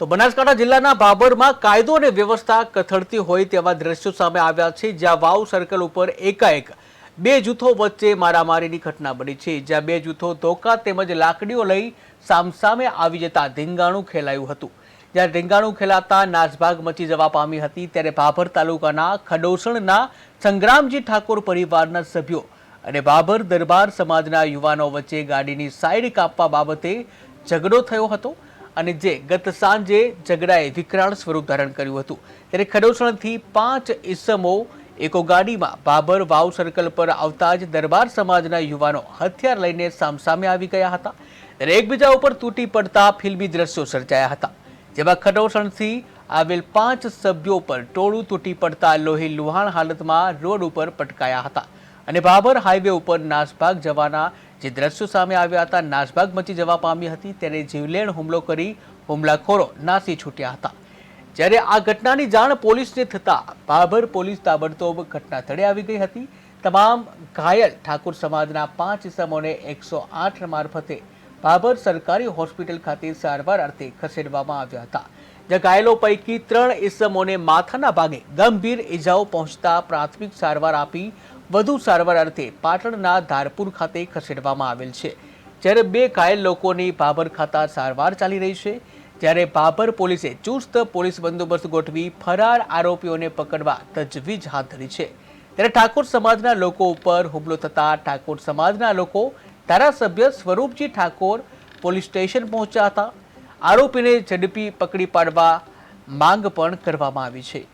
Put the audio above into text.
તો બનાસકાંઠા જિલ્લાના બાબરમાં કાયદો અને વ્યવસ્થા કથળતી હોય તેવા દ્રશ્યો સામે આવ્યા છે, જ્યાં વાવ સર્કલ ઉપર એકાએક બે જૂથો વચ્ચે મારામારીની ઘટના બની છે, જ્યાં બે જૂથો ધોકા તેમજ લાકડીઓ લઈ સામસામે આવી જતા ધીંગાણું ખેલાયું હતું। જ્યાં ધીંગાણું ખેલાતા નાસભાગ મચી જવા પામી હતી, ત્યારે બાબર તાલુકાના ખડોસણના સંગ્રામજી ઠાકોર પરિવારના સભ્યો અને બાબર દરબાર સમાજના યુવાનો વચ્ચે ગાડીની સાઈડ કાપવા બાબતે ઝઘડો થયો હતો અને જે ગત સાંજે ઝઘડાએ વિકરાળ સ્વરૂપ ધારણ કર્યું હતું। ત્યારે ખડોસણથી 5 ઈસમો એકો ગાડીમાં બાબર વાવ સર્કલ પર આવતા જ દરબાર સમાજના યુવાનો હથિયાર લઈને સામસામે આવી ગયા હતા। ત્યારે એકબીજા ઉપર તૂટી પડતા ફિલ્મી દ્રશ્યો સર્જાયા હતા, જેમાં ખડોસણથી આવેલ 5 સભ્યો પર ટોળું તૂટી પડતા લોહી લુહાણ હાલતમાં રોડ ઉપર પટકાયા હતા અને બાબર હાઈવે ઉપર નાસભાગ જવાના જે દ્રશ્યો સામે આવ્યા હતા, નાસભાગ મચી જવા પામી હતી। ત્યારે જીવલેણ હુમલો કરી હુમલાખોરો નાસી છૂટ્યા હતા। જ્યારે આ ઘટનાની જાણ પોલીસને થતા બાબર પોલીસ તાબડતોબ ઘટના સ્થળે આવી ગઈ હતી। તમામ ઘાયલ ઠાકોર સમાજના 5 ઇસમોને 108 મારફતે બાબર સરકારી હોસ્પિટલ ખાતે સારવાર અર્થે ખસેડવામાં આવ્યા હતા, જ્યાં ઘાયલો પૈકી 3 ઇસમોને માથાના ભાગે ગંભીર ઇજાઓ પહોંચતા પ્રાથમિક સારવાર આપી વધુ સારવાર અર્થે પાટણના ધારપુર ખાતે ખસેડવામાં આવેલ છે। જ્યારે 2 ઘાયલ લોકોની બાબર ખાતે સારવાર ચાલી રહી છે। ત્યારે બાબર પોલીસે ચુસ્ત પોલીસ બંદોબસ્ત ગોઠવી ફરાર આરોપીઓને પકડવા તજવીજ હાથ ધરી છે। ત્યારે ઠાકોર સમાજના લોકો ઉપર હુમલો થતા ઠાકોર સમાજના લોકો ધારાસભ્ય સ્વરૂપજી ઠાકોર પોલીસ સ્ટેશન પહોંચ્યા હતા। આરોપીને ઝડપી પકડી પાડવા માંગ પણ કરવામાં આવી છે।